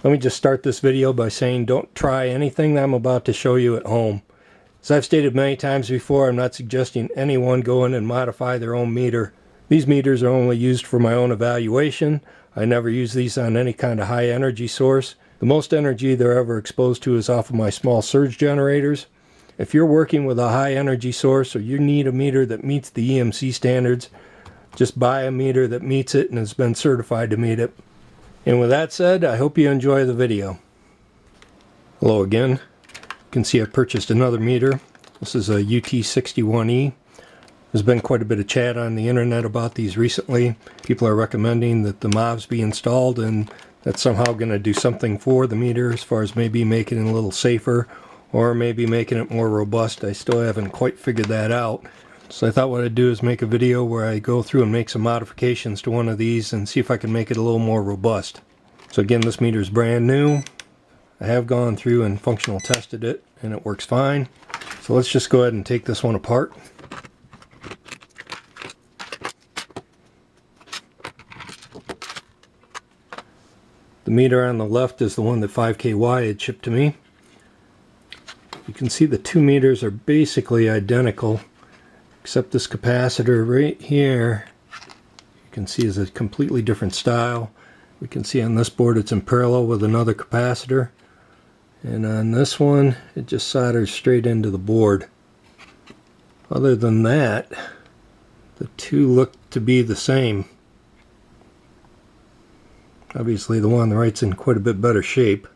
Let me just start this video by saying don't try anything that I'm about to show you at home. As I've stated many times before, I'm not suggesting anyone go in and modify their own meter. These meters are only used for my own evaluation. I never use these on any kind of high energy source. The most energy they're ever exposed to is off of my small surge generators. If you're working with a high energy source or you need a meter that meets the EMC standards, just buy a meter that meets it and has been certified to meet it. And with that said, I hope you enjoy the video. Hello again. You can see I purchased another meter. This is a UT61E. There's been quite a bit of chat on the internet about these recently. People are recommending that the MOVs be installed, and that's somehow going to do something for the meter as far as maybe making it a little safer or maybe making it more robust. I still haven't quite figured that out. So I thought what I'd do is make a video where I go through and make some modifications to one of these and see if I can make it a little more robust. So again, this meter is brand new. I have gone through and functional tested it and it works fine. So let's just go ahead and take this one apart. The meter on the left is the one that 5KY had shipped to me. You can see the two meters are basically identical, except this capacitor right here you can see is a completely different style. We can see on this board it's in parallel with another capacitor, and on this one it just solders straight into the board. Other than that, the two look to be the same. Obviously the one on the right's in quite a bit better shape.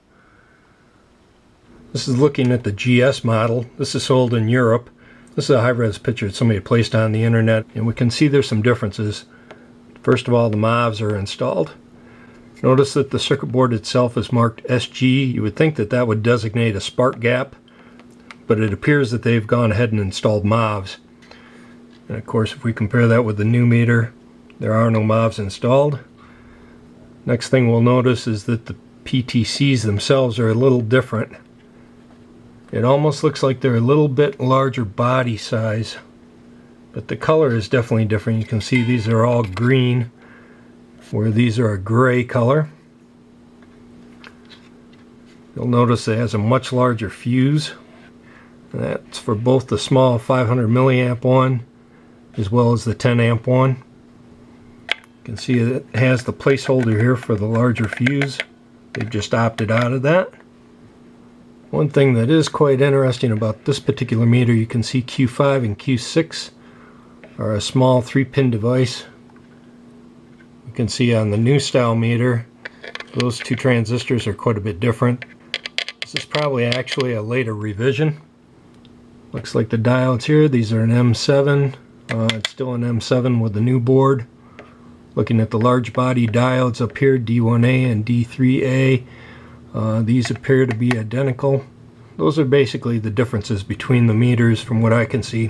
This is looking at the GS model. This is sold in Europe. This is a high-res picture that somebody placed on the internet, and we can see there's some differences. First of all, the MOVs are installed. Notice that the circuit board itself is marked SG. You would think that that would designate a spark gap, but it appears that they've gone ahead and installed MOVs. And of course, if we compare that with the new meter, there are no MOVs installed. Next thing we'll notice is that the PTCs themselves are a little different. It almost looks like they're a little bit larger body size, but the color is definitely different. You can see these are all green, where these are a gray color. You'll notice it has a much larger fuse. And that's for both the small 500 milliamp one as well as the 10 amp one. You can see it has the placeholder here for the larger fuse. They've just opted out of that. One thing that is quite interesting about this particular meter, you can see Q5 and Q6 are a small 3-pin device. You can see on the new style meter, those two transistors are quite a bit different. This is probably actually a later revision. Looks like the diodes here, these are an M7. It's still an M7 with the new board. Looking at the large body diodes up here, D1A and D3A. These appear to be identical. Those are basically the differences between the meters from what I can see.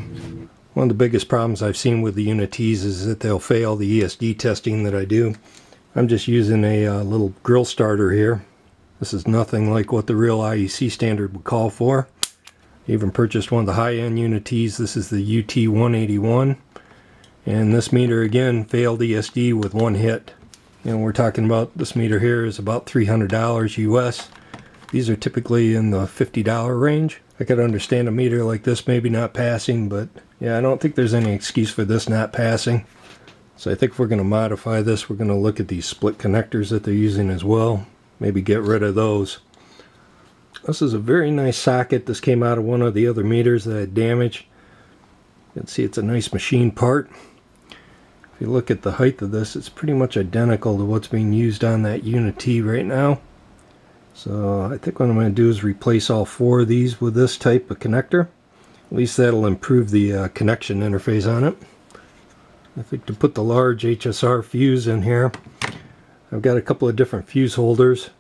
One of the biggest problems I've seen with the UNI-Ts is that they'll fail the ESD testing that I do. I'm just using a little grill starter here. This is nothing like what the real IEC standard would call for. I even purchased one of the high-end UNI-Ts. This is the UT181. And this meter again failed ESD with one hit. And we're talking about this meter here is about $300 US. These are typically in the $50 range. I could understand a meter like this maybe not passing, but yeah, I don't think there's any excuse for this not passing. So I think if we're going to modify this, we're going to look at these split connectors that they're using as well. Maybe get rid of those. This is a very nice socket. This came out of one of the other meters that had damaged. You can see it's a nice machine part. If you look at the height of this, it's pretty much identical to what's being used on that UNI-T right now. So I think what I'm going to do is replace all four of these with this type of connector. At least that'll improve the connection interface on it. I think to put the large HSR fuse in here, I've got a couple of different fuse holders.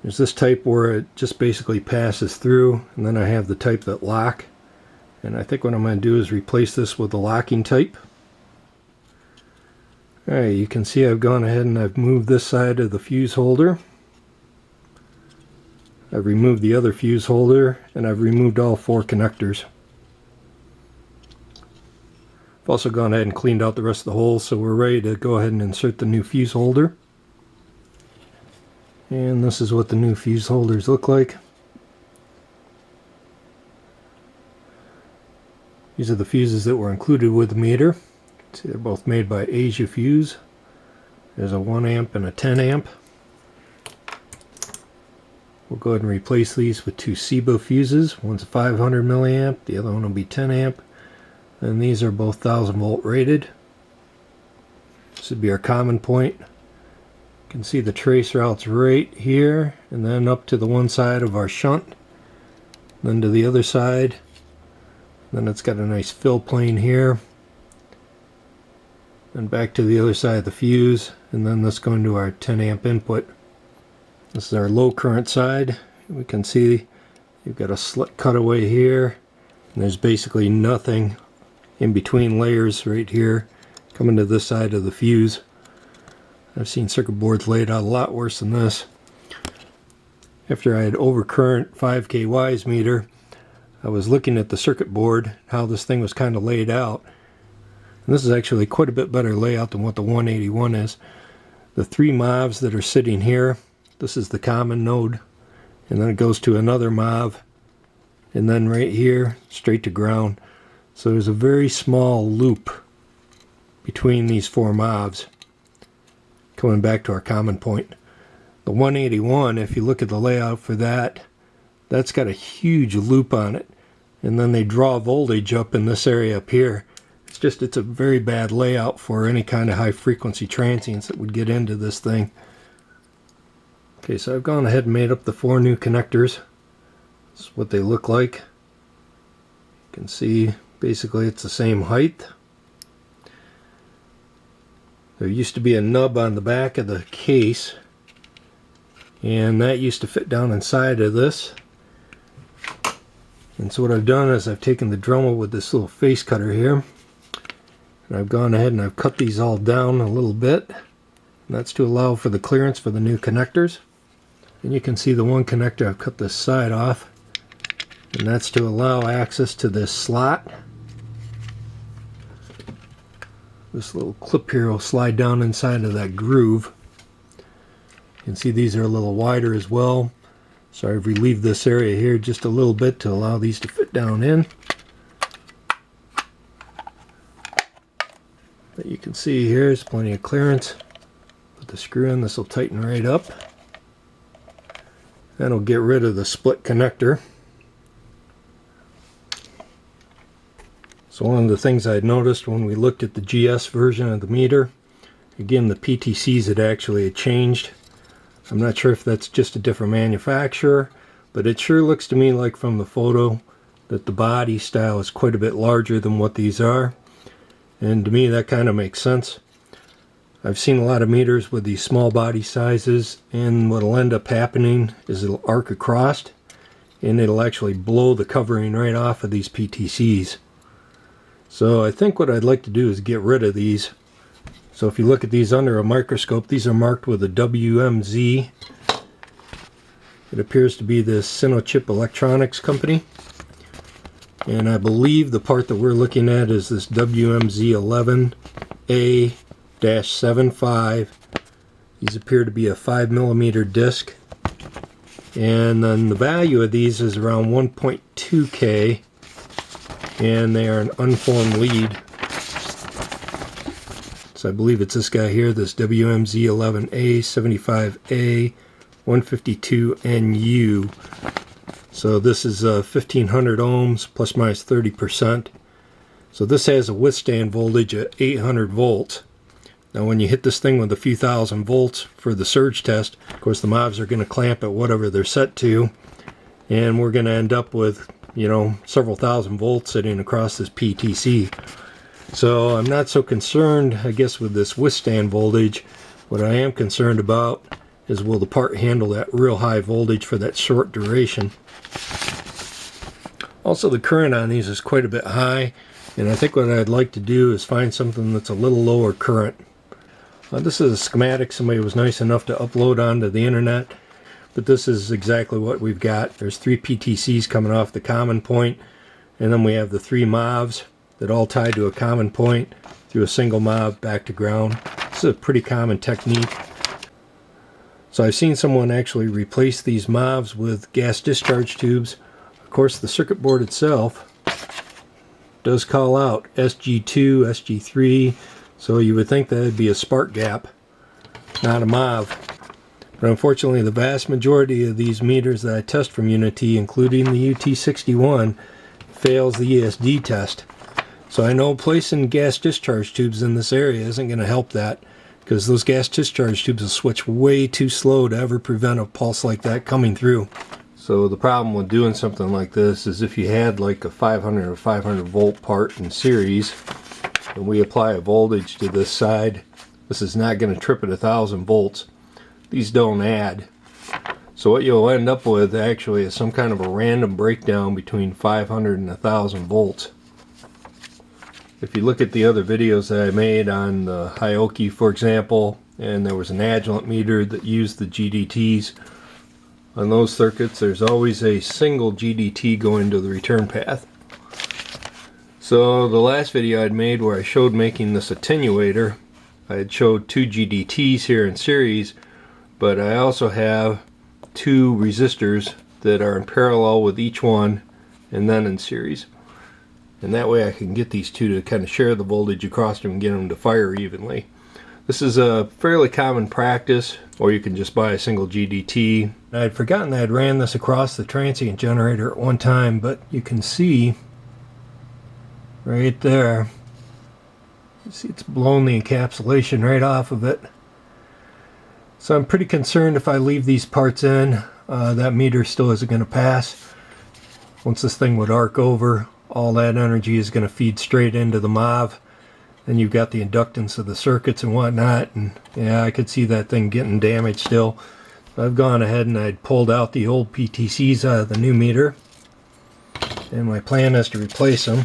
There's this type where it just basically passes through, and then I have the type that lock. And I think what I'm going to do is replace this with the locking type. Alright, you can see I've gone ahead and I've moved this side of the fuse holder. I've removed the other fuse holder, and I've removed all four connectors. I've also gone ahead and cleaned out the rest of the holes, so we're ready to go ahead and insert the new fuse holder. And this is what the new fuse holders look like. These are the fuses that were included with the meter. See, they're both made by Asia Fuse. There's a 1 amp and a 10 amp. We'll go ahead and replace these with two SIBO fuses. One's a 500 milliamp, the other one will be 10 amp. And these are both 1000 volt rated. This would be our common point. You can see the trace routes right here, and then up to the one side of our shunt, then to the other side. Then it's got a nice fill plane here, and back to the other side of the fuse, and then this going to our 10 amp input. This is our low current side. We can see you've got a slit cutaway here, and there's basically nothing in between layers right here coming to this side of the fuse. I've seen circuit boards laid out a lot worse than this. After I had overcurrent 5K wise meter, I was looking at the circuit board, how this thing was kind of laid out. And this is actually quite a bit better layout than what the 181 is. The three MOVs that are sitting here, this is the common node, and then it goes to another MOV, and then right here straight to ground. So there's a very small loop between these four MOVs coming back to our common point. The 181, if you look at the layout for that, that's got a huge loop on it, and then they draw voltage up in this area up here. It's a very bad layout for any kind of high frequency transients that would get into this thing. Okay, so I've gone ahead and made up the four new connectors. This is what they look like. You can see basically it's the same height. There used to be a nub on the back of the case, and that used to fit down inside of this. And so what I've done is I've taken the Dremel with this little face cutter here, and I've gone ahead and I've cut these all down a little bit, and that's to allow for the clearance for the new connectors. And you can see the one connector, I've cut this side off, and that's to allow access to this slot. This little clip here will slide down inside of that groove. You can see these are a little wider as well. So I've relieved this area here just a little bit to allow these to fit down in. But you can see here there's plenty of clearance. Put the screw in, this will tighten right up. That'll get rid of the split connector. So one of the things I had noticed when we looked at the GS version of the meter, again the PTCs had actually changed. I'm not sure if that's just a different manufacturer, but it sure looks to me like from the photo that the body style is quite a bit larger than what these are. And to me that kind of makes sense. I've seen a lot of meters with these small body sizes, and what'll end up happening is it'll arc across and it'll actually blow the covering right off of these PTCs. So I think what I'd like to do is get rid of these. So if you look at these under a microscope, these are marked with a WMZ. It appears to be the Sinochip Electronics company. And I believe the part that we're looking at is this WMZ11A-75. These appear to be a 5mm disc. And then the value of these is around 1.2K. And they are an unformed lead. So I believe it's this guy here, this WMZ11A75A 152NU. So this is 1500 ohms plus minus 30%. So this has a withstand voltage at 800 volts. Now when you hit this thing with a few thousand volts for the surge test, of course the MOVs are going to clamp at whatever they're set to, and we're going to end up with, you know, several thousand volts sitting across this PTC. So I'm not so concerned, I guess, with this withstand voltage. What I am concerned about is, will the part handle that real high voltage for that short duration? Also, the current on these is quite a bit high, and I think what I'd like to do is find something that's a little lower current. This is a schematic somebody was nice enough to upload onto the internet. But this is exactly what we've got. There's three PTCs coming off the common point, and then we have the three MOVs that all tied to a common point through a single MOV back to ground. This is a pretty common technique. So I've seen someone actually replace these MOVs with gas discharge tubes. Of course, the circuit board itself does call out SG2, SG3, so you would think that would be a spark gap, not a MOV. But unfortunately, the vast majority of these meters that I test from UNI-T, including the UT61, fails the ESD test. So I know placing gas discharge tubes in this area isn't going to help that, because those gas discharge tubes will switch way too slow to ever prevent a pulse like that coming through. So the problem with doing something like this is if you had like a 500 or 500 volt part in series, and we apply a voltage to this side, this is not going to trip at 1000 volts. These don't add. So what you'll end up with actually is some kind of a random breakdown between 500 and 1000 volts. If you look at the other videos that I made on the Hioki, for example, and there was an Agilent meter that used the GDTs, on those circuits there's always a single GDT going to the return path. So the last video I'd made where I showed making this attenuator, I had showed 2 GDTs here in series, but I also have 2 resistors that are in parallel with each one and then in series. And that way I can get these two to kind of share the voltage across them and get them to fire evenly. This is a fairly common practice, or you can just buy a single GDT. I had forgotten I had ran this across the transient generator at one time, but you can see right there, you see it's blown the encapsulation right off of it. So I'm pretty concerned if I leave these parts in, that meter still isn't going to pass. Once this thing would arc over, all that energy is going to feed straight into the MOV. Then you've got the inductance of the circuits and whatnot, and yeah, I could see that thing getting damaged still. I've gone ahead and I'd pulled out the old PTCs out of the new meter, and my plan is to replace them.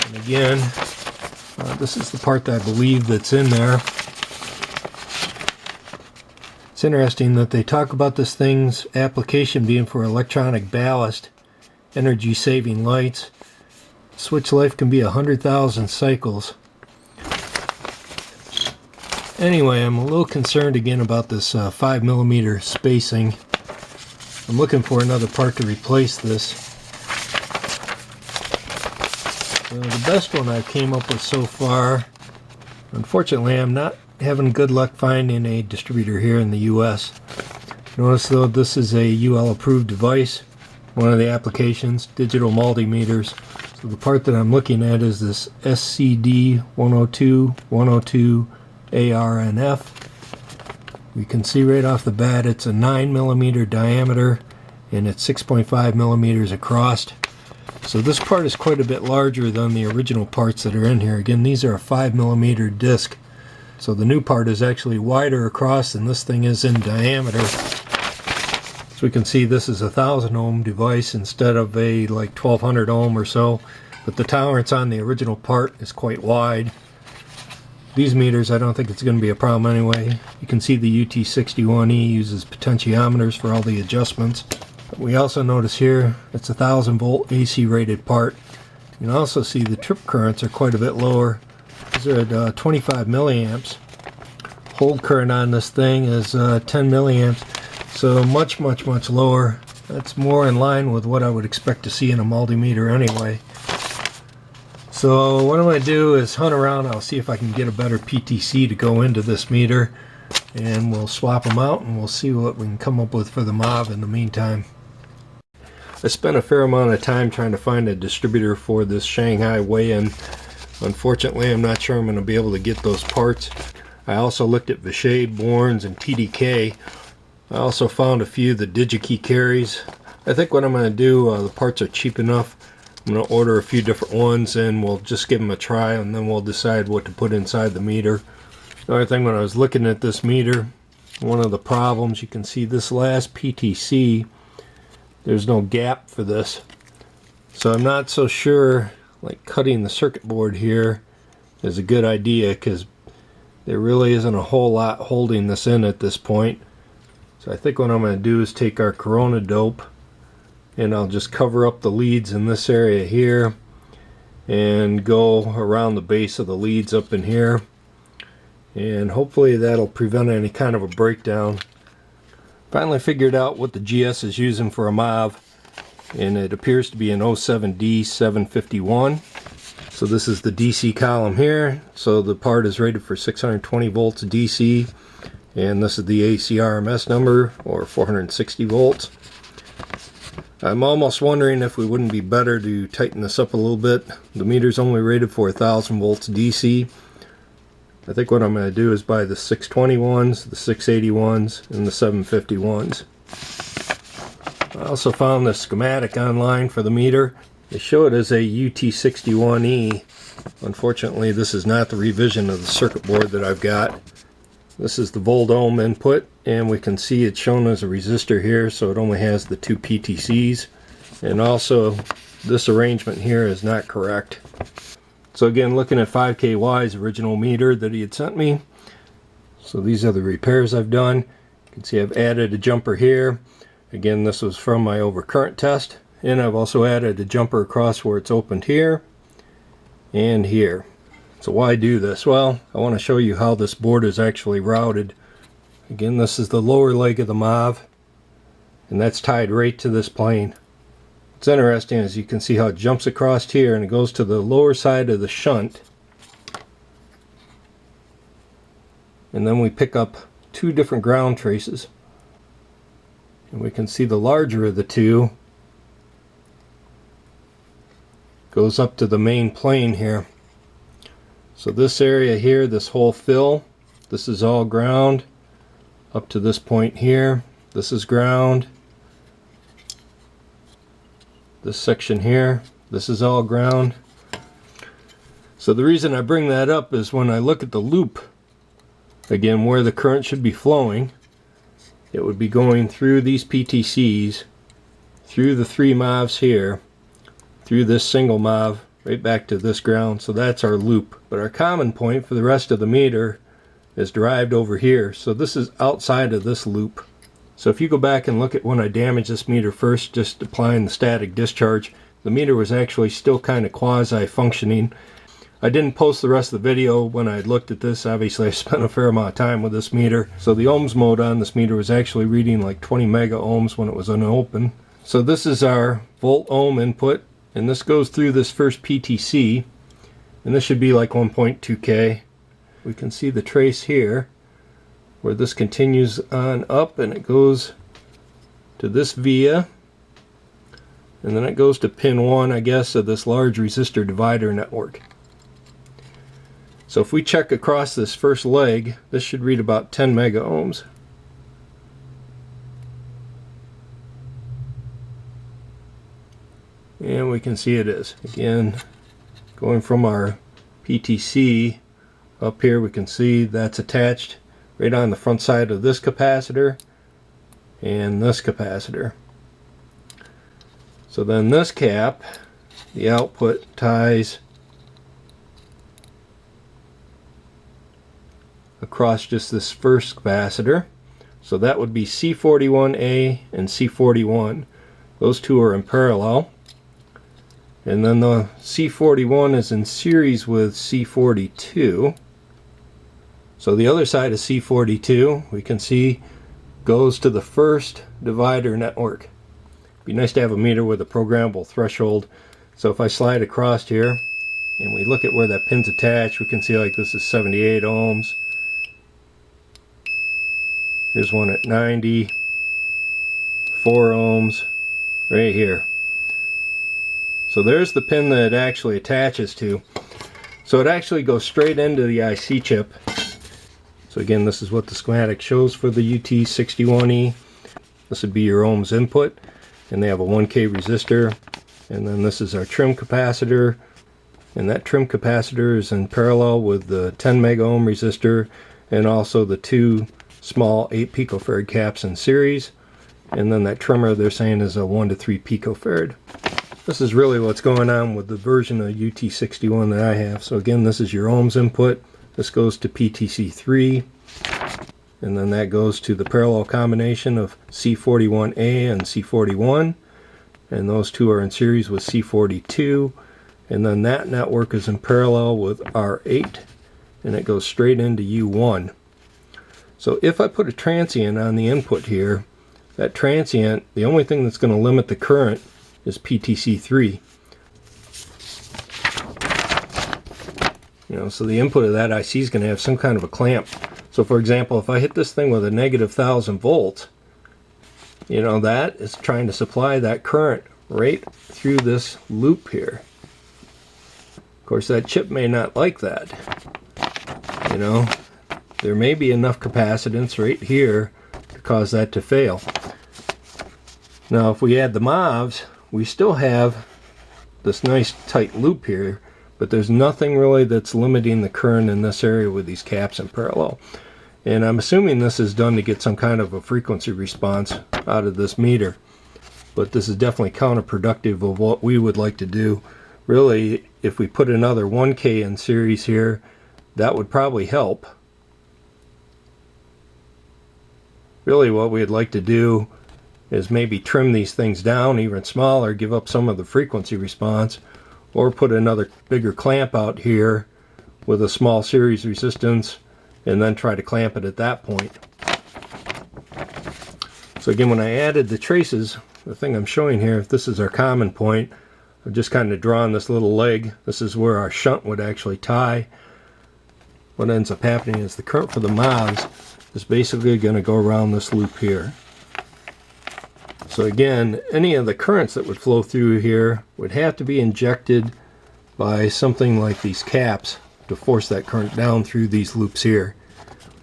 And again, this is the part that I believe that's in there. It's interesting that they talk about this thing's application being for electronic ballast, energy saving lights. Switch life can be 100,000 cycles. Anyway, I'm a little concerned again about this 5mm spacing. I'm looking for another part to replace this. The best one I came up with so far, unfortunately I'm not having good luck finding a distributor here in the US. Notice though, this is a UL approved device. One of the applications, digital multimeters. So the part that I'm looking at is this SCD102 ARNF. You can see right off the bat it's a 9mm diameter and it's 6.5 millimeters across. So this part is quite a bit larger than the original parts that are in here. Again, these are a 5mm disc. So the new part is actually wider across than this thing is in diameter. So we can see this is a 1000 ohm device instead of a like 1200 ohm or so. But the tolerance on the original part is quite wide. These meters, I don't think it's going to be a problem anyway. You can see the UT61E uses potentiometers for all the adjustments. But we also notice here it's a 1000 volt AC rated part. You can also see the trip currents are quite a bit lower. These are at 25 milliamps. Hold current on this thing is 10 milliamps. So much lower. That's more in line with what I would expect to see in a multimeter anyway. So what I'm going to do is hunt around. I'll see if I can get a better PTC to go into this meter, and we'll swap them out and we'll see what we can come up with for the MOV in the meantime. I spent a fair amount of time trying to find a distributor for this Shanghai weigh-in. Unfortunately, I'm not sure I'm going to be able to get those parts. I also looked at Vishay, Bournes, and TDK. I also found a few of the DigiKey carries. I think what I'm going to do, the parts are cheap enough. I'm going to order a few different ones and we'll just give them a try, and then we'll decide what to put inside the meter. The other thing, when I was looking at this meter, one of the problems, you can see this last PTC, there's no gap for this. So I'm not so sure like cutting the circuit board here is a good idea, because there really isn't a whole lot holding this in at this point. So I think what I'm going to do is take our Corona dope and I'll just cover up the leads in this area here and go around the base of the leads up in here, and hopefully that'll prevent any kind of a breakdown. Finally figured out what the GS is using for a MOV, and it appears to be an 07D751. So this is the DC column here. So the part is rated for 620 volts DC, and this is the AC RMS number, or 460 volts. I'm almost wondering if it wouldn't be better to tighten this up a little bit. The meter's only rated for 1000 volts DC. I think what I'm going to do is buy the 620 ones, the 680 ones, and the 750 ones. I also found the schematic online for the meter. They show it as a UT61E. Unfortunately, this is not the revision of the circuit board that I've got. This is the volt ohm input, and we can see it's shown as a resistor here, so it only has the 2 PTCs. And also, this arrangement here is not correct. So again, looking at 5KY's original meter that he had sent me. So these are the repairs I've done. You can see I've added a jumper here. Again, this was from my overcurrent test. And I've also added a jumper across where it's opened here and here. So why do this? Well, I want to show you how this board is actually routed. Again, this is the lower leg of the MOV, and that's tied right to this plane. What's interesting is you can see how it jumps across here and it goes to the lower side of the shunt. And then we pick up 2 different ground traces. And we can see the larger of the 2 goes up to the main plane here. So this area here, this whole fill, this is all ground up to this point here. This is ground. This section here, this is all ground. So the reason I bring that up is when I look at the loop, again, where the current should be flowing, it would be going through these PTCs, through the 3 MOVs here, through this single MOV, right back to this ground. So that's our loop. But our common point for the rest of the meter is derived over here. So this is outside of this loop. So if you go back and look at when I damaged this meter first, just applying the static discharge, the meter was actually still kind of quasi-functioning. I didn't post the rest of the video when I looked at this. Obviously I spent a fair amount of time with this meter. So the ohms mode on this meter was actually reading like 20 mega ohms when it was unopened. So this is our volt ohm input, and this goes through this first PTC, and this should be like 1.2K. We can see the trace here where this continues on up and it goes to this via, and then it goes to pin 1, I guess, of this large resistor divider network. So if we check across this first leg, this should read about 10 mega ohms. And we can see it is. Again, going from our PTC up here, we can see that's attached right on the front side of this capacitor and this capacitor. So then this cap, the output, ties across just this first capacitor. So that would be C41A and C41. Those 2 are in parallel. And then the C41 is in series with C42. So the other side of C42, we can see, goes to the first divider network. Be nice to have a meter with a programmable threshold. So if I slide across here and we look at where that pin's attached, we can see like this is 78 ohms. Here's one at 90, 4 ohms, right here. So there's the pin that it actually attaches to. So it actually goes straight into the IC chip. So again, this is what the schematic shows for the UT61E. This would be your ohms input, and they have a 1K resistor, and then this is our trim capacitor, and that trim capacitor is in parallel with the 10 mega ohm resistor and also the 2 small 8 picofarad caps in series, and then that trimmer they're saying is a 1 to 3 picofarad. This is really what's going on with the version of UT61 that I have. So again, this is your ohms input. This goes to PTC3, and then that goes to the parallel combination of C41A and C41, and those 2 are in series with C42, and then that network is in parallel with R8, and it goes straight into U1. So if I put a transient on the input here, that transient, the only thing that's going to limit the current is PTC3. You know, so the input of that IC is going to have some kind of a clamp. So for example, if I hit this thing with a negative 1000 volts, you know, that is trying to supply that current right through this loop here. Of course, that chip may not like that. You know, there may be enough capacitance right here to cause that to fail. Now, if we add the MOVs, we still have this nice tight loop here, but there's nothing really that's limiting the current in this area with these caps in parallel. And I'm assuming this is done to get some kind of a frequency response out of this meter. But this is definitely counterproductive of what we would like to do. Really, if we put another 1K in series here, that would probably help. Really what we'd like to do is maybe trim these things down even smaller, give up some of the frequency response, or put another bigger clamp out here with a small series resistance and then try to clamp it at that point. So again, when I added the traces, the thing I'm showing here, if this is our common point, I've just kind of drawn this little leg. This is where our shunt would actually tie. What ends up happening is the current for the MOVs is basically going to go around this loop here. So again, any of the currents that would flow through here would have to be injected by something like these caps to force that current down through these loops here.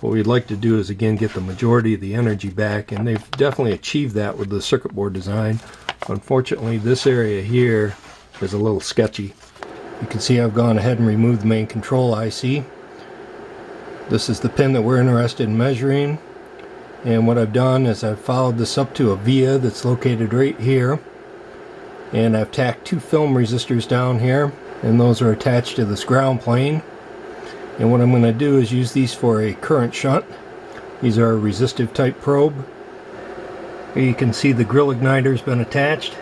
What we'd like to do is again get the majority of the energy back, and they've definitely achieved that with the circuit board design. Unfortunately, this area here is a little sketchy. You can see I've gone ahead and removed the main control IC. This is the pin that we're interested in measuring, and what I've done is I've followed this up to a via that's located right here, and I've tacked two film resistors down here, and those are attached to this ground plane. And what I'm going to do is use these for a current shunt. These are a resistive type probe. Here you can see the grill igniter's been attached.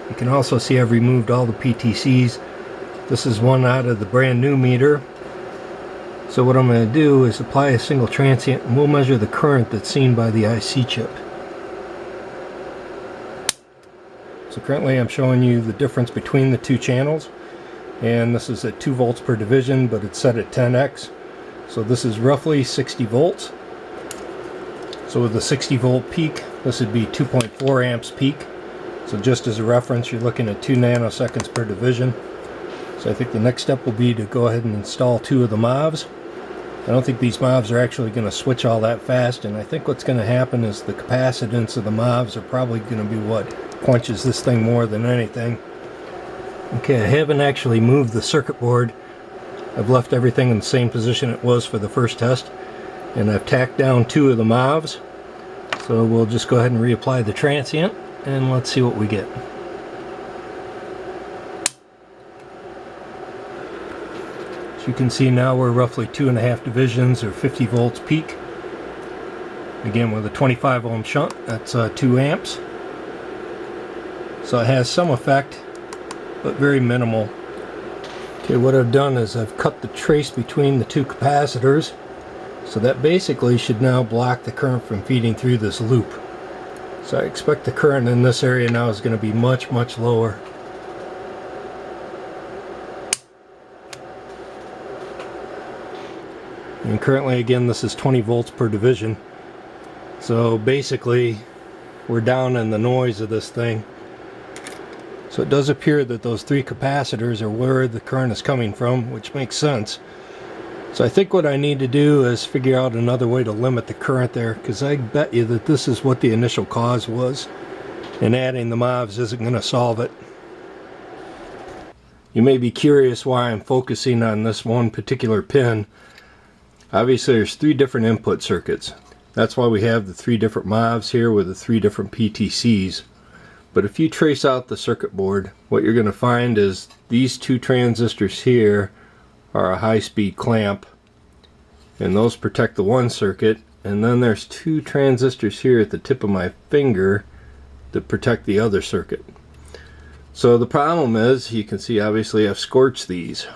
You can also see I've removed all the PTCs. This is one out of the brand new meter. So what I'm going to do is apply a single transient, and we'll measure the current that's seen by the IC chip. So currently I'm showing you the difference between the two channels, and this is at 2 volts per division, but it's set at 10x. So this is roughly 60 volts. So with the 60 volt peak, this would be 2.4 amps peak. So just as a reference, you're looking at 2 nanoseconds per division. So I think the next step will be to go ahead and install 2 of the MOVs. I don't think these MOVs are actually going to switch all that fast, and I think what's going to happen is the capacitance of the MOVs are probably going to be what quenches this thing more than anything. Okay, I haven't actually moved the circuit board. I've left everything in the same position it was for the first test, and I've tacked down 2 of the MOVs. So we'll just go ahead and reapply the transient, and let's see what we get. As you can see now, we're roughly 2.5 divisions or 50 volts peak. Again, with a 25 ohm shunt, that's 2 amps. So it has some effect, but very minimal. Okay, what I've done is I've cut the trace between the 2 capacitors, so that basically should now block the current from feeding through this loop. So I expect the current in this area now is going to be much, much lower. And currently, again, this is 20 volts per division. So basically, we're down in the noise of this thing. So it does appear that those 3 capacitors are where the current is coming from, which makes sense. So I think what I need to do is figure out another way to limit the current there, because I bet you that this is what the initial cause was, and adding the MOVs isn't going to solve it. You may be curious why I'm focusing on this one particular pin. Obviously there's 3 different input circuits. That's why we have the 3 different MOVs here with the 3 different PTCs. But if you trace out the circuit board, what you're going to find is these 2 transistors here are a high-speed clamp, and those protect the one circuit, and then there's 2 transistors here at the tip of my finger that protect the other circuit. So the problem is, you can see obviously I've scorched these.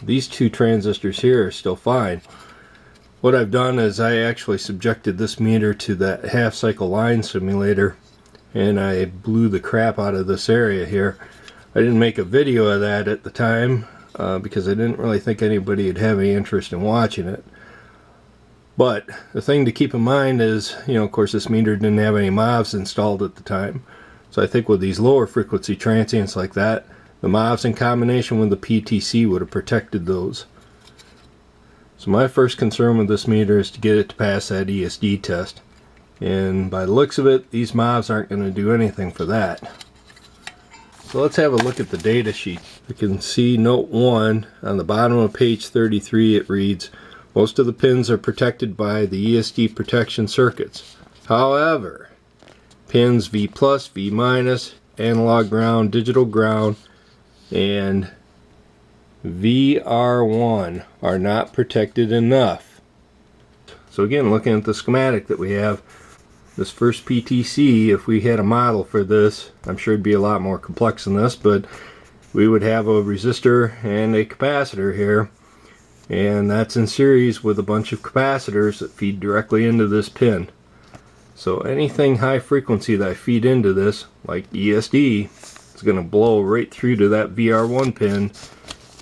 These 2 transistors here are still fine. What I've done is I actually subjected this meter to that half cycle line simulator, and I blew the crap out of this area here. I didn't make a video of that at the time because I didn't really think anybody would have any interest in watching it. But the thing to keep in mind is, you know, of course this meter didn't have any MOVs installed at the time. So I think with these lower frequency transients like that, the MOVs in combination with the PTC would have protected those. So my first concern with this meter is to get it to pass that ESD test. And by the looks of it, these MOVs aren't going to do anything for that. So let's have a look at the data sheet. You can see note 1 on the bottom of page 33. It reads, most of the pins are protected by the ESD protection circuits. However, pins V+, V-, analog ground, digital ground, and VR1 are not protected enough. So again, looking at the schematic that we have, this first PTC, if we had a model for this, I'm sure it'd be a lot more complex than this, but we would have a resistor and a capacitor here, and that's in series with a bunch of capacitors that feed directly into this pin. So anything high frequency that I feed into this, like ESD, is going to blow right through to that VR1 pin,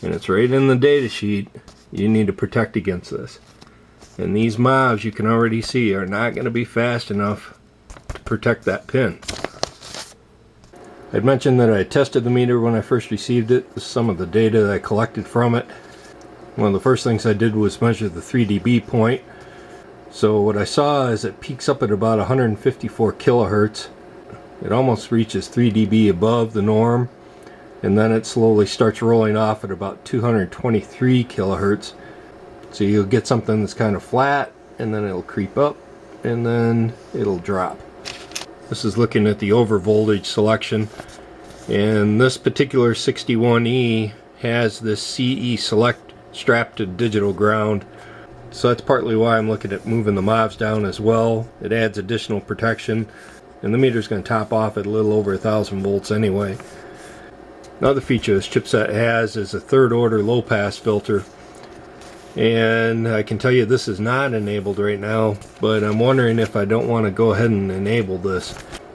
and it's right in the data sheet. You need to protect against this. And these MOVs, you can already see, are not going to be fast enough to protect that pin. I'd mentioned that I tested the meter when I first received it. This is some of the data that I collected from it. One of the first things I did was measure the 3 dB point. So what I saw is it peaks up at about 154 kilohertz. It almost reaches 3 dB above the norm, and then it slowly starts rolling off at about 223 kilohertz. So you'll get something that's kind of flat, and then it'll creep up, and then it'll drop. This is looking at the over voltage selection, and this particular 61E has this CE select strapped to digital ground. So that's partly why I'm looking at moving the MOVs down as well. It adds additional protection, and the meter's going to top off at a little over 1,000 volts anyway. Another feature this chipset has is a third order low pass filter. And I can tell you this is not enabled right now, but I'm wondering if I don't want to go ahead and enable this.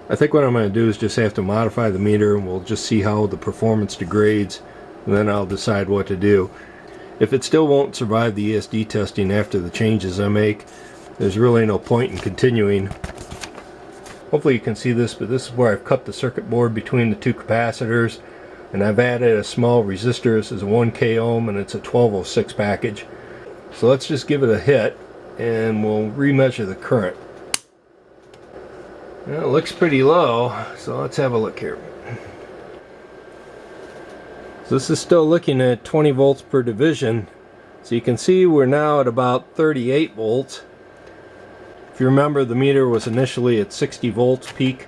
I think what I'm going to do is just have to modify the meter, and we'll just see how the performance degrades, and then I'll decide what to do. If it still won't survive the ESD testing after the changes I make, there's really no point in continuing. Hopefully you can see this, but this is where I've cut the circuit board between the two capacitors, and I've added a small resistor. This is a 1K ohm, and it's a 1206 package. So let's just give it a hit, and we'll remeasure the current. Well, it looks pretty low, so let's have a look here. So this is still looking at 20 volts per division. So you can see we're now at about 38 volts. If you remember, the meter was initially at 60 volts peak.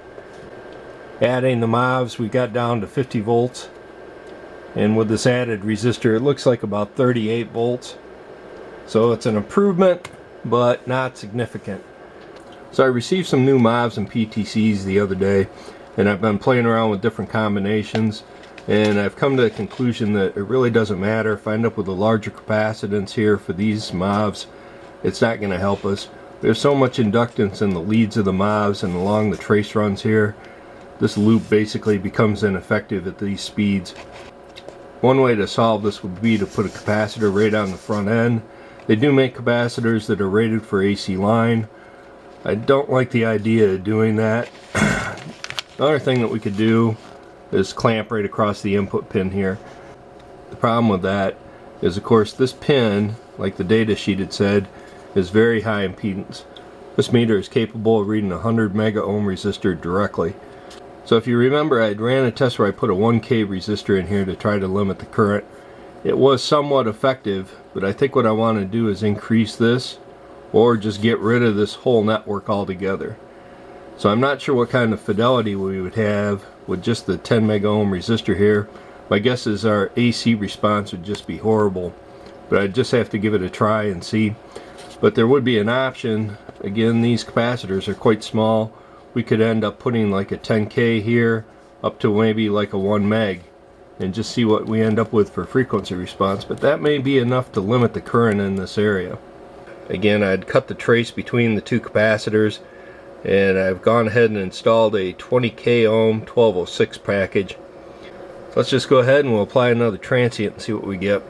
Adding the MOVs, we got down to 50 volts. And with this added resistor, it looks like about 38 volts. So it's an improvement, but not significant. So I received some new MOVs and PTCs the other day, and I've been playing around with different combinations, and I've come to the conclusion that it really doesn't matter. If I end up with a larger capacitance here for these MOVs, it's not going to help us. There's so much inductance in the leads of the MOVs and along the trace runs here. This loop basically becomes ineffective at these speeds. One way to solve this would be to put a capacitor right on the front end. They do make capacitors that are rated for AC line. I don't like the idea of doing that. Another thing that we could do is clamp right across the input pin here. The problem with that is, of course, this pin, like the data sheet had said, is very high impedance. This meter is capable of reading a 100 mega ohm resistor directly. So if you remember, I ran a test where I put a 1K resistor in here to try to limit the current. It was somewhat effective, but I think what I want to do is increase this, or just get rid of this whole network altogether. So I'm not sure what kind of fidelity we would have with just the 10 mega ohm resistor here. My guess is our AC response would just be horrible, but I'd just have to give it a try and see. But there would be an option. Again, these capacitors are quite small. We could end up putting like a 10K here up to maybe like a 1 meg, and just see what we end up with for frequency response, but that may be enough to limit the current in this area. Again, I'd cut the trace between the two capacitors. and I've gone ahead and installed a 20k ohm 1206 package. So let's just go ahead and we'll apply another transient and see what we get.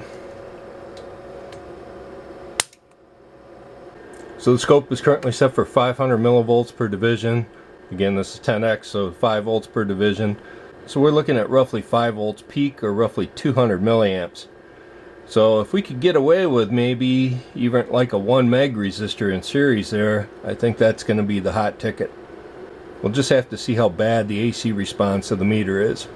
So the scope is currently set for 500 millivolts per division. Again, this is 10x, so 5 volts per division. So we're looking at roughly 5 volts peak, or roughly 200 milliamps. So if we could get away with maybe even like a 1 meg resistor in series there, I think that's going to be the hot ticket. We'll just have to see how bad the AC response of the meter is.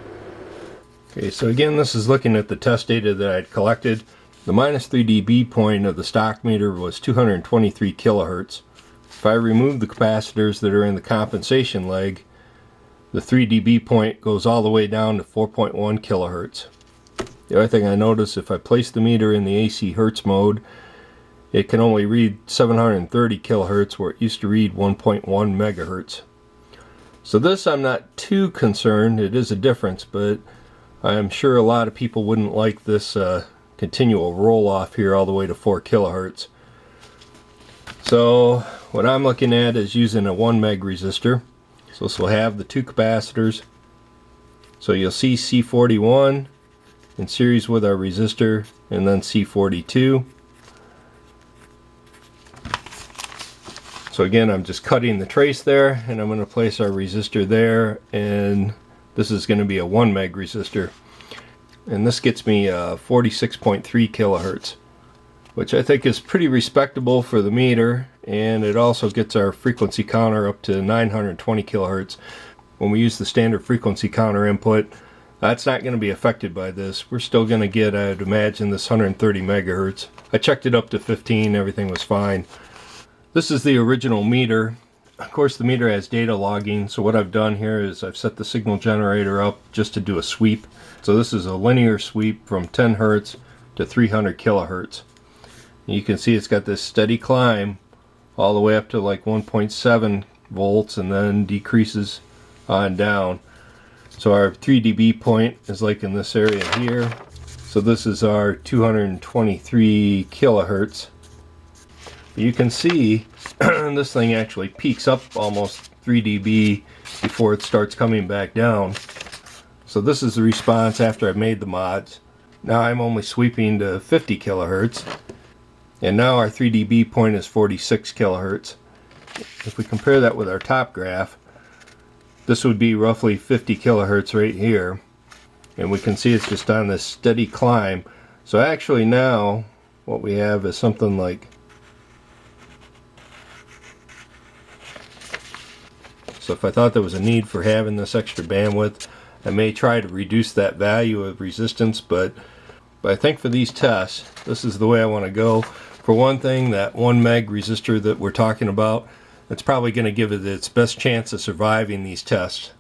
Okay, so again, this is looking at the test data that I'd collected. The minus 3 dB point of the stock meter was 223 kilohertz. If I remove the capacitors that are in the compensation leg, the 3 dB point goes all the way down to 4.1 kilohertz. The other thing I noticed, if I place the meter in the AC hertz mode, it can only read 730 kilohertz where it used to read 1.1 megahertz. So this I'm not too concerned. It is a difference, but I'm sure a lot of people wouldn't like this continual roll off here all the way to 4 kilohertz. So what I'm looking at is using a 1 meg resistor. So this will have the 2 capacitors. So you'll see C41 in series with our resistor, and then C42. So again, I'm just cutting the trace there, and I'm going to place our resistor there, and this is going to be a 1 meg resistor. And this gets me 46.3 kilohertz, which I think is pretty respectable for the meter, and it also gets our frequency counter up to 920 kilohertz. When we use the standard frequency counter input, that's not going to be affected by this. We're still going to get, I'd imagine, this 130 megahertz. I checked it up to 15, everything was fine. This is the original meter. Of course, the meter has data logging, so what I've done here is I've set the signal generator up just to do a sweep. So this is a linear sweep from 10 hertz to 300 kilohertz. You can see it's got this steady climb all the way up to like 1.7 volts and then decreases on down. So our 3 dB point is like in this area here. So this is our 223 kilohertz. You can see this thing actually peaks up almost 3 dB before it starts coming back down. So this is the response after I've made the mods. Now I'm only sweeping to 50 kilohertz. And now our 3 dB point is 46 kilohertz. If we compare that with our top graph, this would be roughly 50 kilohertz right here. And we can see it's just on this steady climb. So actually now what we have is something like, so if I thought there was a need for having this extra bandwidth, I may try to reduce that value of resistance, but I think for these tests, this is the way I want to go. For one thing, that 1 meg resistor that we're talking about, that's probably going to give it its best chance of surviving these tests.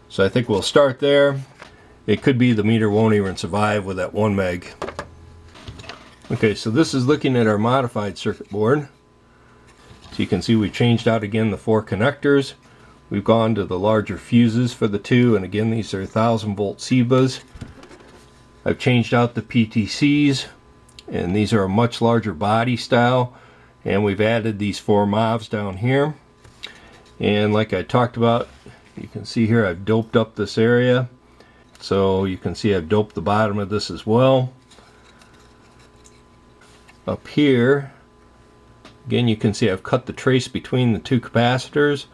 So I think we'll start there. It could be the meter won't even survive with that 1 meg. Okay, so this is looking at our modified circuit board. So you can see we changed out again the 4 connectors. We've gone to the larger fuses for the 2, and again these are 1000 volt CBAs. I've changed out the PTCs, and these are a much larger body style, and we've added these 4 MOVs down here. And like I talked about, you can see here I've doped up this area, so you can see I've doped the bottom of this as well. Up here again you can see I've cut the trace between the 2 capacitors,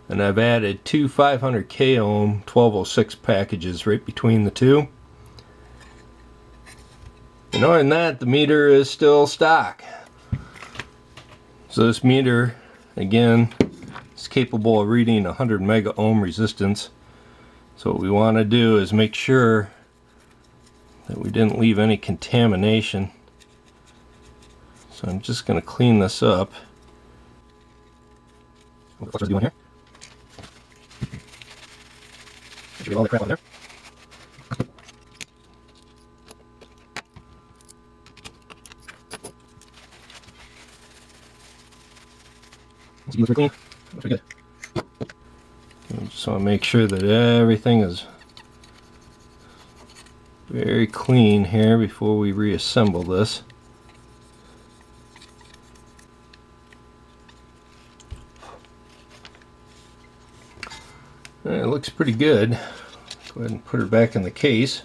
and I've added 2 500k ohm 1206 packages right between the 2. And other than that, the meter is still stock. So this meter, again, is capable of reading 100 mega ohm resistance. So what we want to do is make sure that we didn't leave any contamination. So I'm just going to clean this up. What's doing here? Should get all the crap out of there. Let's use it clean. That's pretty good. Okay, just want to make sure that everything is very clean here before we reassemble this. looks pretty good. Go ahead and put her back in the case.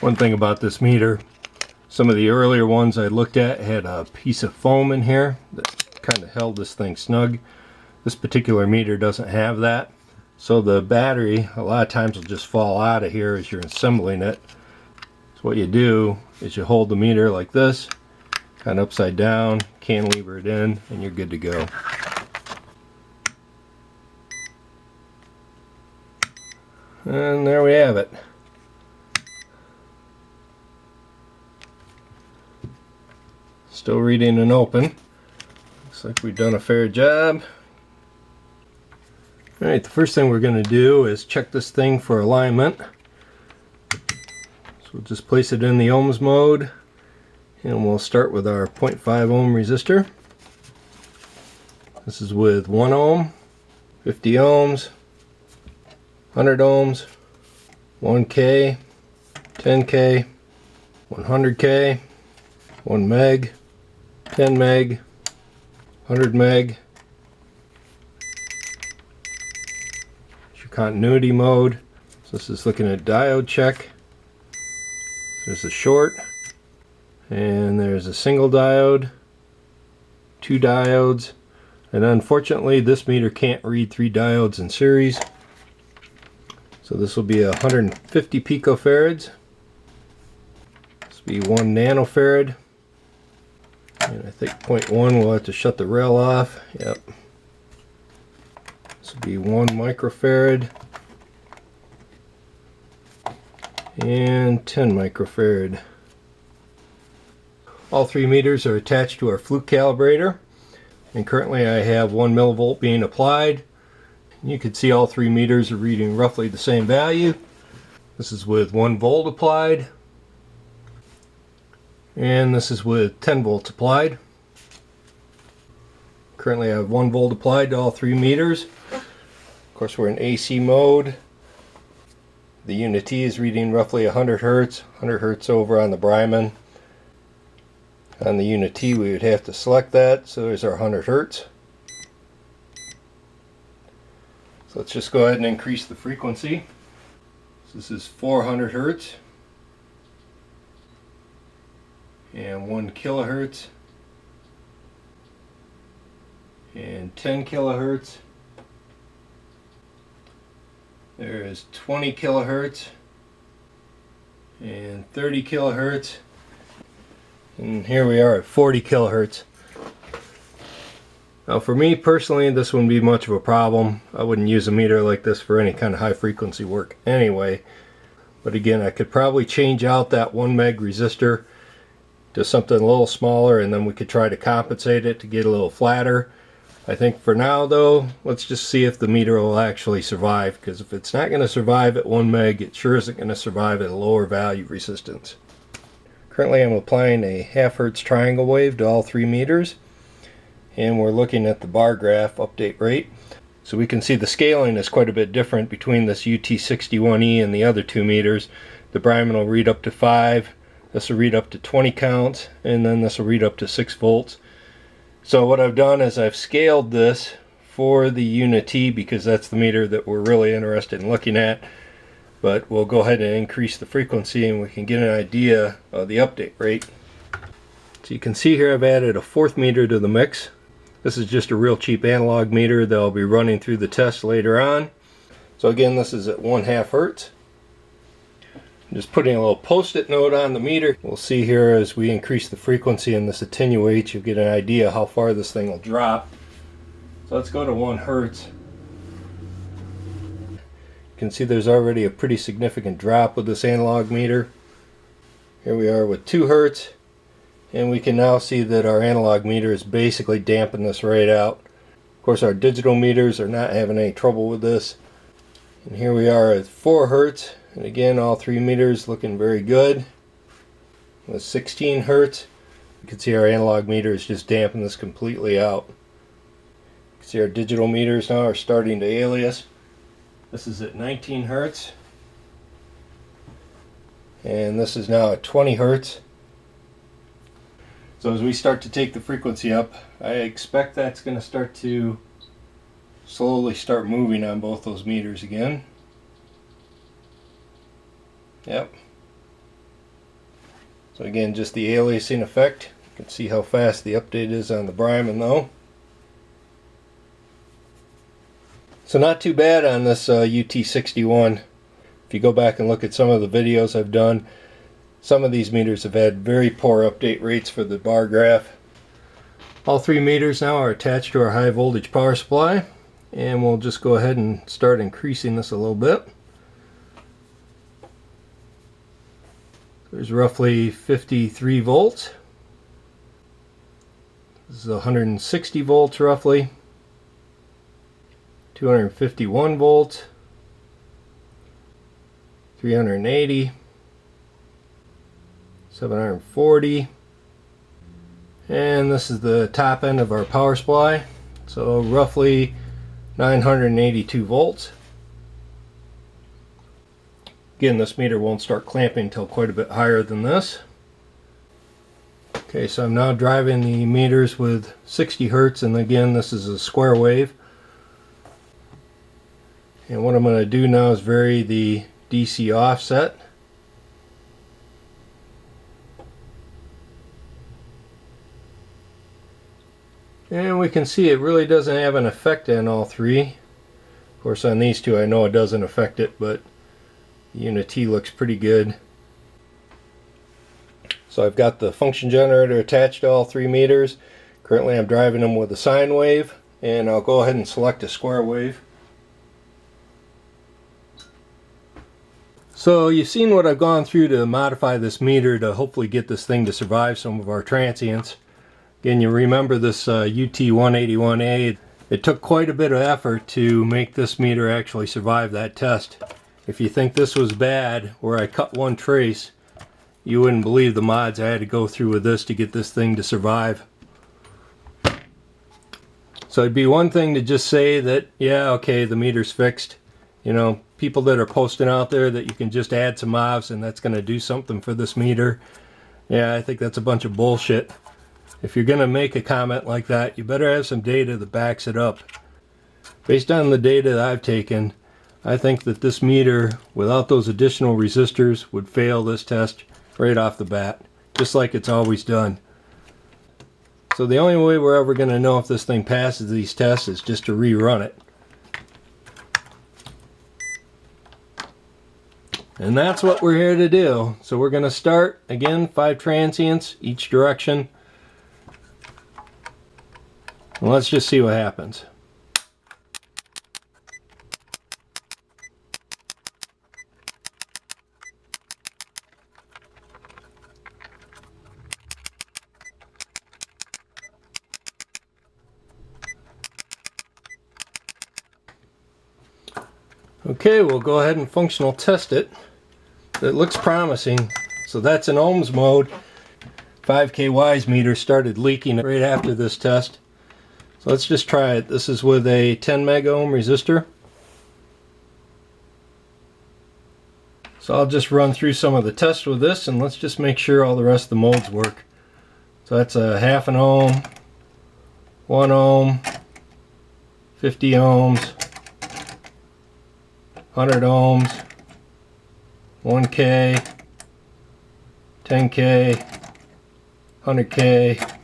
One thing about this meter, some of the earlier ones I looked at had a piece of foam in here that kind of held this thing snug. This particular meter doesn't have that, so the battery a lot of times will just fall out of here as you're assembling it. So what you do is you hold the meter like this, kind of upside down, cantilever it in, and you're good to go. And there we have it. Still reading and open. Looks like we've done a fair job. Alright, the first thing we're going to do is check this thing for alignment. So we'll just place it in the ohms mode, and we'll start with our 0.5 ohm resistor. This is with 1 ohm, 50 ohms, 100 ohms, 1K, 10K, 100K, 1 meg, 10 meg, 100 meg. It's your continuity mode. So this is looking at diode check. There's a short, and there's a single diode, 2 diodes, and unfortunately this meter can't read 3 diodes in series. So this will be 150 picofarads. This will be 1 nanofarad. And I think 0.1 we'll have to shut the rail off. Yep. This will be 1 microfarad and 10 microfarad. All 3 meters are attached to our fluke calibrator, and currently I have 1 millivolt being applied. You can see all 3 meters are reading roughly the same value. This is with 1 volt applied, and this is with 10 volts applied. Currently I have 1 volt applied to all 3 meters. Of course we're in AC mode. The UNI-T is reading roughly 100 Hertz, 100 Hertz over on the Bryman. On the UNI-T we would have to select that, so there's our 100 Hertz. So let's just go ahead and increase the frequency. So this is 400 Hertz. And 1 kilohertz, and 10 kilohertz. There is 20 kilohertz, and 30 kilohertz, and here we are at 40 kilohertz. Now for me personally, this wouldn't be much of a problem. I wouldn't use a meter like this for any kind of high frequency work anyway. But again, I could probably change out that 1 meg resistor to something a little smaller, and then we could try to compensate it to get a little flatter. I think for now though, let's just see if the meter will actually survive, because if it's not going to survive at 1 meg, it sure isn't going to survive at a lower value resistance. Currently I'm applying a half Hertz triangle wave to all 3 meters, and we're looking at the bar graph update rate. So we can see the scaling is quite a bit different between this UT61E and the other 2 meters. The Bryman will read up to 5. This will read up to 20 counts, and then this will read up to 6 volts. So what I've done is I've scaled this for the UNI-T because that's the meter that we're really interested in looking at. But we'll go ahead and increase the frequency and we can get an idea of the update rate. So you can see here I've added a 4th meter to the mix. This is just a real cheap analog meter that I'll be running through the test later on. So again, this is at 1/2 Hertz. Just putting a little post-it note on the meter. We'll see here as we increase the frequency and this attenuates, you'll get an idea how far this thing will drop. So let's go to 1 Hertz. You can see there's already a pretty significant drop with this analog meter. Here we are with 2 Hertz, and we can now see that our analog meter is basically damping this right out. Of course our digital meters are not having any trouble with this. And here we are at 4 Hertz. And again, all 3 meters looking very good. with 16 Hertz. You can see our analog meter is just damping this completely out. You can see our digital meters now are starting to alias. This is at 19 Hertz. And this is now at 20 Hertz. So as we start to take the frequency up, I expect that's going to start to slowly start moving on both those meters again. Yep. So again, just the aliasing effect. You can see how fast the update is on the Bryman though. So not too bad on this UT61. If you go back and look at some of the videos I've done, some of these meters have had very poor update rates for the bar graph. All three meters now are attached to our high voltage power supply, and we'll just go ahead and start increasing this a little bit. There's roughly 53 volts. This is 160 volts roughly. 251 volts. 380. 740, and this is the top end of our power supply, so roughly 982 volts. Again, this meter won't start clamping until quite a bit higher than this. Okay, so I'm now driving the meters with 60 Hertz, and again this is a square wave. And what I'm going to do now is vary the DC offset. And we can see it really doesn't have an effect on all three. Of course on these two I know it doesn't affect it, but the UNI-T looks pretty good. So I've got the function generator attached to all three meters. Currently I'm driving them with a sine wave, and I'll go ahead and select a square wave. So you've seen what I've gone through to modify this meter to hopefully get this thing to survive some of our transients. Again, you remember this UT181A, it took quite a bit of effort to make this meter actually survive that test. If you think this was bad, where I cut one trace, you wouldn't believe the mods I had to go through with this to get this thing to survive. So it'd be one thing to just say that, yeah, okay, the meter's fixed. You know, people that are posting out there that you can just add some MOVs and that's going to do something for this meter. Yeah, I think that's a bunch of bullshit. If you're going to make a comment like that, you better have some data that backs it up. Based on the data that I've taken, I think that this meter, without those additional resistors, would fail this test right off the bat, just like it's always done. So the only way we're ever going to know if this thing passes these tests is just to rerun it. And that's what we're here to do. So we're going to start, again, 5 transients each direction. And let's just see what happens. Okay, we'll go ahead and functional test it. It looks promising. So that's in ohms mode. 5kWs meter started leaking right after this test. So let's just try it. This is with a 10 mega ohm resistor. So I'll just run through some of the tests with this, and let's just make sure all the rest of the modes work. So that's a half an ohm, 1 ohm, 50 ohms, 100 ohms, 1K, 10K, 100K,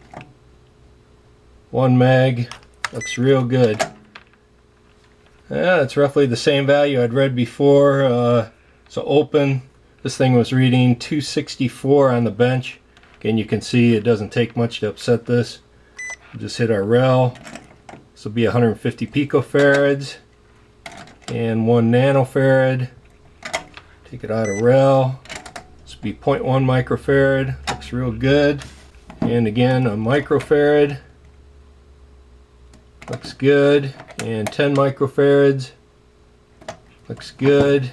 1 meg. Looks real good. Yeah, it's roughly the same value I'd read before. So open, this thing was reading 264 on the bench. Again, you can see it doesn't take much to upset this. We'll just hit our rel. This will be 150 picofarads and 1 nanofarad. Take it out of rel. This will be 0.1 microfarad. Looks real good. And again, a microfarad. Looks good. And 10 microfarads. Looks good.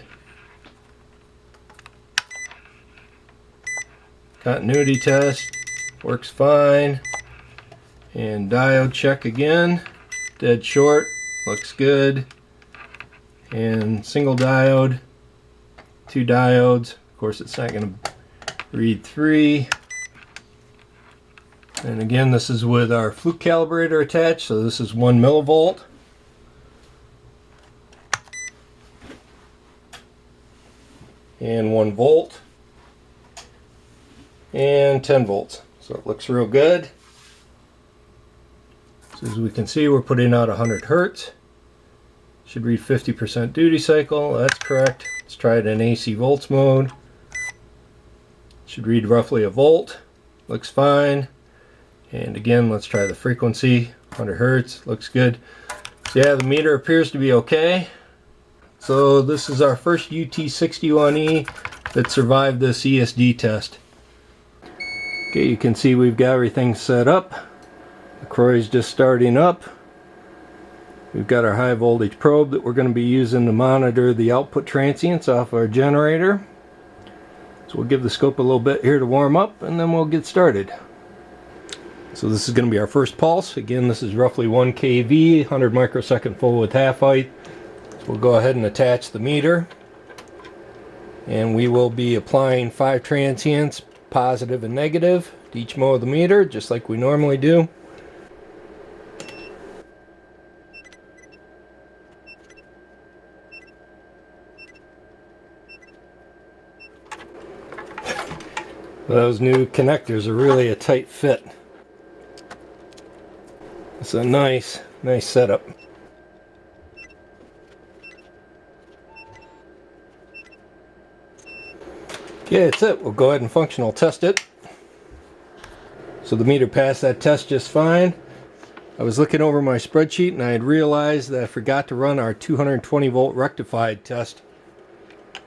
Continuity test, works fine. And diode check again, dead short, looks good. And single diode, 2 diodes, of course it's not going to read 3. And again, this is with our fluke calibrator attached, so this is 1 millivolt. And 1 volt. And 10 volts. So it looks real good. So as we can see, we're putting out 100 hertz. Should read 50% duty cycle. That's correct. Let's try it in AC volts mode. Should read roughly a volt. Looks fine. And again, let's try the frequency. 100 hertz. Looks good. So yeah, the meter appears to be okay. So this is our first UT61E that survived this ESD test. Okay, you can see we've got everything set up. The Croy is just starting up. We've got our high voltage probe that we're going to be using to monitor the output transients off our generator. So we'll give the scope a little bit here to warm up, and then we'll get started. So this is going to be our first pulse. Again, this is roughly 1 kV, 100 microsecond full width half height. So we'll go ahead and attach the meter. And we will be applying 5 transients, positive and negative, to each mode of the meter, just like we normally do. Those new connectors are really a tight fit. It's a nice setup. Okay, that's it. We'll go ahead and functional test it. So the meter passed that test just fine. I was looking over my spreadsheet and I had realized that I forgot to run our 220 volt rectified test.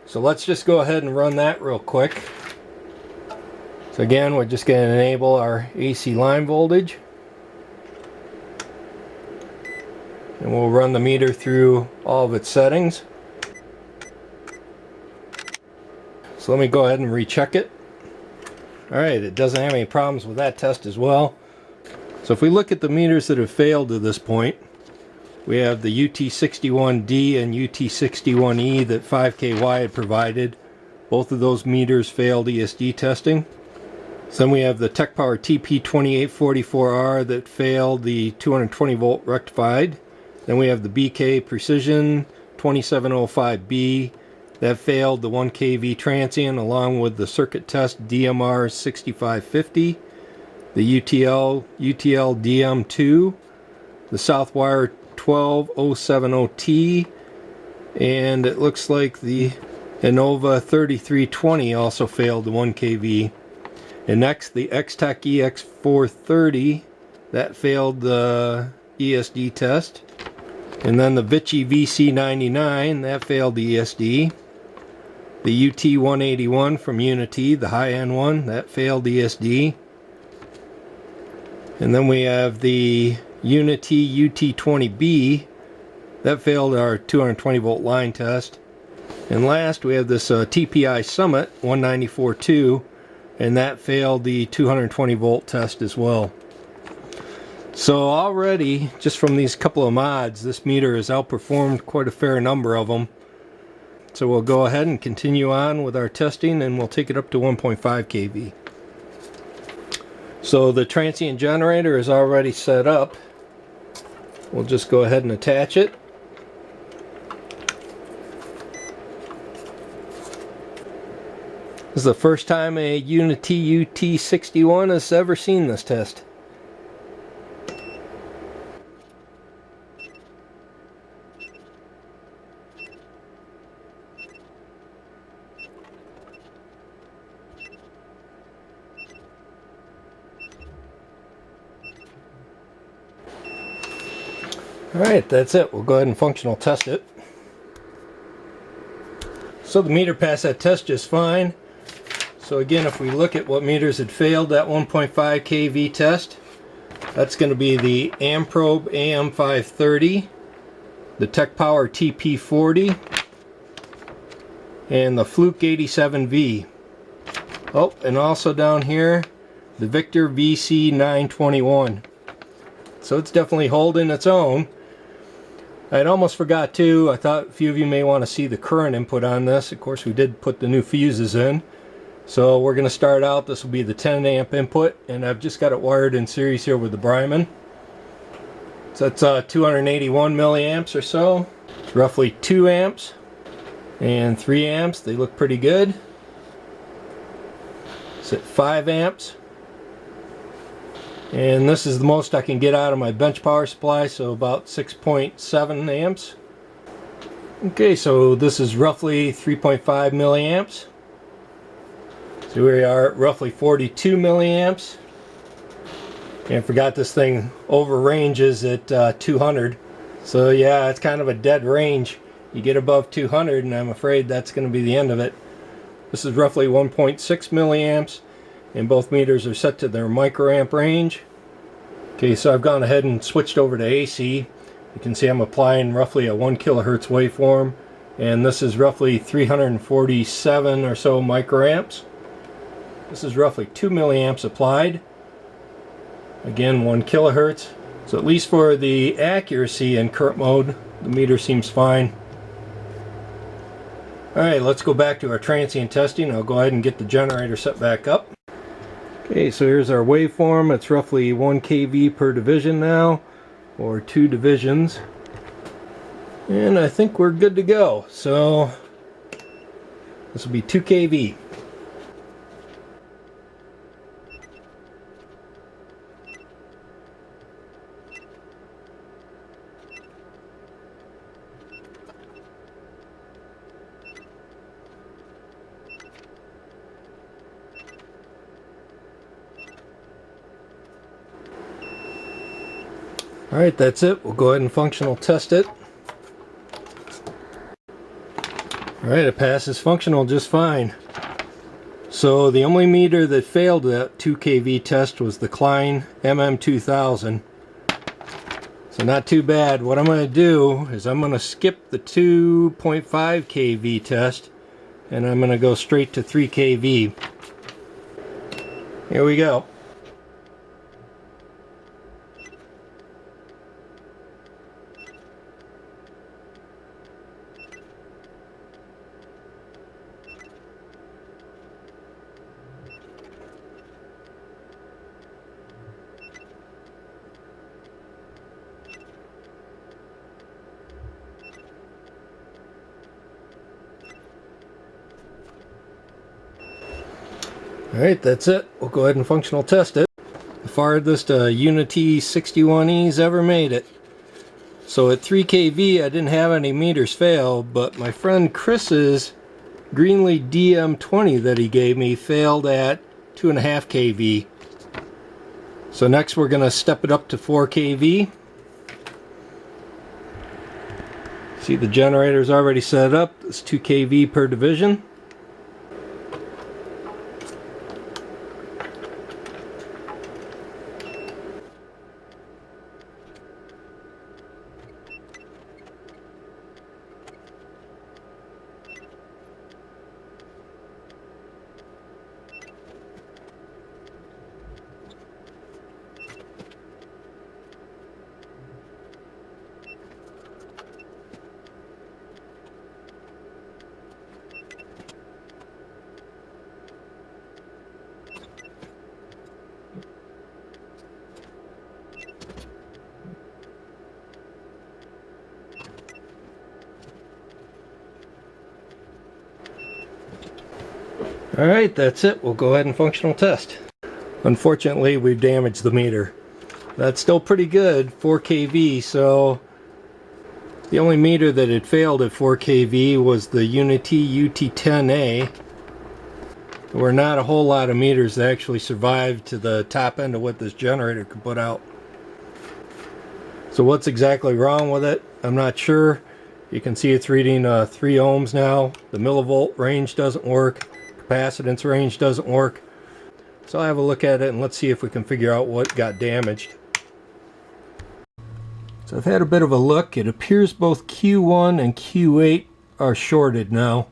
So let's just go ahead and run that real quick. So again, we're just going to enable our AC line voltage. And we'll run the meter through all of its settings. So let me go ahead and recheck it. Alright, it doesn't have any problems with that test as well. So if we look at the meters that have failed to this point, we have the UT61D and UT61E that 5KY had provided. Both of those meters failed ESD testing. So then we have the TechPower TP2844R that failed the 220 volt rectified. Then we have the BK Precision 2705B that failed the 1 kV transient, along with the circuit test DMR 6550, the UTL DM2, the Southwire 12070T, and it looks like the Innova 3320 also failed the 1 kV. And next, the X-Tech EX430, that failed the ESD test. And then the Vichy VC99, that failed the ESD. The UT181 from UNI-T, the high-end one, that failed ESD. And then we have the UNI-T UT20B, that failed our 220 volt line test. And last, we have this TPI Summit 194.2, and that failed the 220 volt test as well. So already, just from these couple of mods, this meter has outperformed quite a fair number of them. So we'll go ahead and continue on with our testing, and we'll take it up to 1.5 kV. So the transient generator is already set up. We'll just go ahead and attach it. This is the first time a UNI-T UT61 has ever seen this test. Alright, that's it. We'll go ahead and functional test it. So the meter passed that test just fine. So again, if we look at what meters had failed that 1.5 kV test, that's going to be the Amprobe AM530, the TechPower TP40, and the Fluke 87V. Oh, and also down here, the Victor VC921. So it's definitely holding its own. I'd almost forgot too, I thought a few of you may want to see the current input on this. Of course we did put the new fuses in. So we're going to start out, this will be the 10 amp input, and I've just got it wired in series here with the Bryman. So that's 281 milliamps or so. It's roughly 2 amps and 3 amps. They look pretty good. It's at 5 amps. And this is the most I can get out of my bench power supply, so about 6.7 amps. Okay, so this is roughly 3.5 milliamps. So we are at roughly 42 milliamps. And forgot this thing over ranges at 200. So yeah, it's kind of a dead range. You get above 200 and I'm afraid that's going to be the end of it. This is roughly 1.6 milliamps and both meters are set to their microamp range. Okay, so I've gone ahead and switched over to AC. You can see I'm applying roughly a 1 kilohertz waveform, and this is roughly 347 or so microamps. This is roughly 2 milliamps applied. Again, 1 kilohertz. So at least for the accuracy in current mode, the meter seems fine. Alright, let's go back to our transient testing. I'll go ahead and get the generator set back up. Okay, so here's our waveform. It's roughly 1 kV per division now, or 2 divisions. And I think we're good to go. So this will be 2 kV. Alright, that's it. We'll go ahead and functional test it. Alright, it passes functional just fine. So the only meter that failed that 2 kV test was the Klein MM2000. So not too bad. What I'm going to do is I'm going to skip the 2.5 kV test and I'm going to go straight to 3 kV. Here we go. Alright, that's it. We'll go ahead and functional test it. The farthest UNI-T UT61Es ever made it. So at 3 kV I didn't have any meters fail, but my friend Chris's Greenlee DM20 that he gave me failed at 2.5 kV. So next we're going to step it up to 4 kV. See, the generator's already set up. It's 2 kV per division. Alright, that's it. We'll go ahead and functional test. Unfortunately, we've damaged the meter. That's still pretty good, 4 kV, so the only meter that had failed at 4 kV was the UNI-T UT10E. There were not a whole lot of meters that actually survived to the top end of what this generator could put out. So what's exactly wrong with it? I'm not sure. You can see it's reading 3 ohms now. The millivolt range doesn't work. Capacitance range doesn't work. So I'll have a look at it and let's see if we can figure out what got damaged. So I've had a bit of a look. It appears both Q1 and Q8 are shorted now.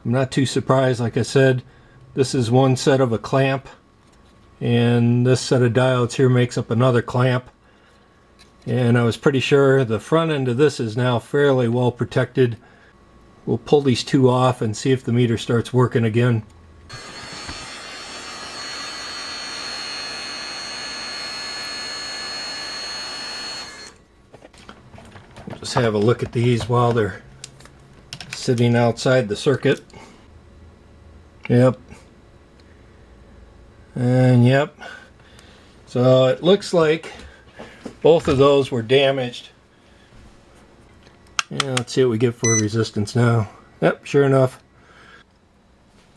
I'm not too surprised. Like I said, This is one set of a clamp, and this set of diodes here makes up another clamp. And I was pretty sure the front end of this is now fairly well protected. We'll pull these two off and see if the meter starts working again. Just have a look at these while they're sitting outside the circuit. Yep. And yep. So it looks like both of those were damaged. Yeah, let's see what we get for resistance now. Yep, sure enough.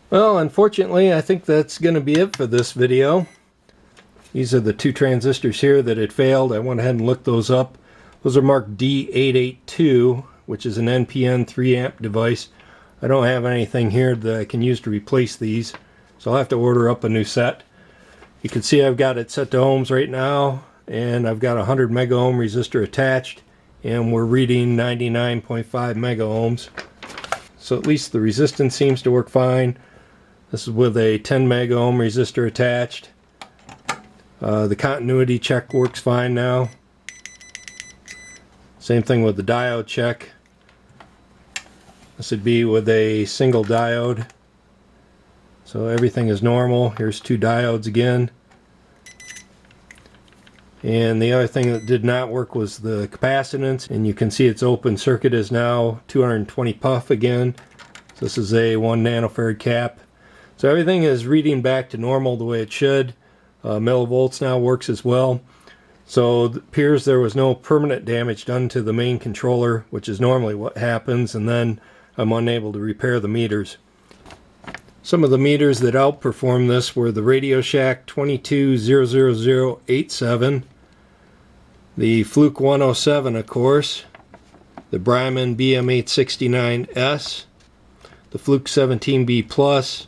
Well, unfortunately, I think that's going to be it for this video. These are the two transistors here that had failed. I went ahead and looked those up. Those are marked D882, which is an NPN 3 amp device. I don't have anything here that I can use to replace these, so I'll have to order up a new set. You can see I've got it set to ohms right now, and I've got a 100 mega ohm resistor attached, and we're reading 99.5 mega ohms. So at least the resistance seems to work fine. This is with a 10 mega ohm resistor attached. The continuity check works fine now. Same thing with the diode check. This would be with a single diode. So everything is normal. Here's two diodes again. And the other thing that did not work was the capacitance. And you can see its open circuit is now 220 puff again. So this is a 1 nanofarad cap. So everything is reading back to normal the way it should. Millivolts now works as well. So it appears there was no permanent damage done to the main controller, which is normally what happens, and then I'm unable to repair the meters. Some of the meters that outperformed this were the Radio Shack 2200087, the Fluke 107, of course, the Bryman BM869S, the Fluke 17B Plus,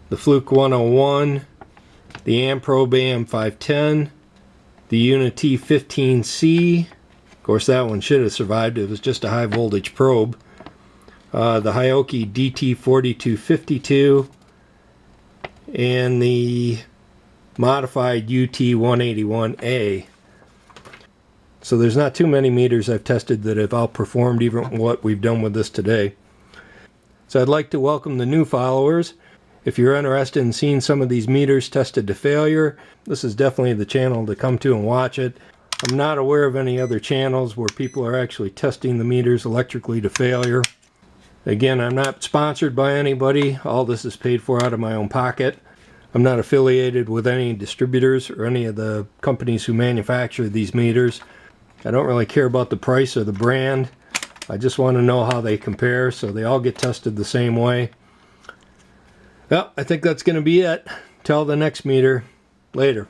the Fluke 101, the Amprobe AM510, the UNI-T UT15C, of course that one should have survived, it was just a high voltage probe, the Hioki DT4252, and the modified UT181A. So there's not too many meters I've tested that have outperformed even what we've done with this today. So I'd like to welcome the new followers. If you're interested in seeing some of these meters tested to failure, this is definitely the channel to come to and watch it. I'm not aware of any other channels where people are actually testing the meters electrically to failure. Again, I'm not sponsored by anybody. All this is paid for out of my own pocket. I'm not affiliated with any distributors or any of the companies who manufacture these meters. I don't really care about the price or the brand. I just want to know how they compare, so they all get tested the same way. Well, I think that's going to be it. Till the next meter. Later.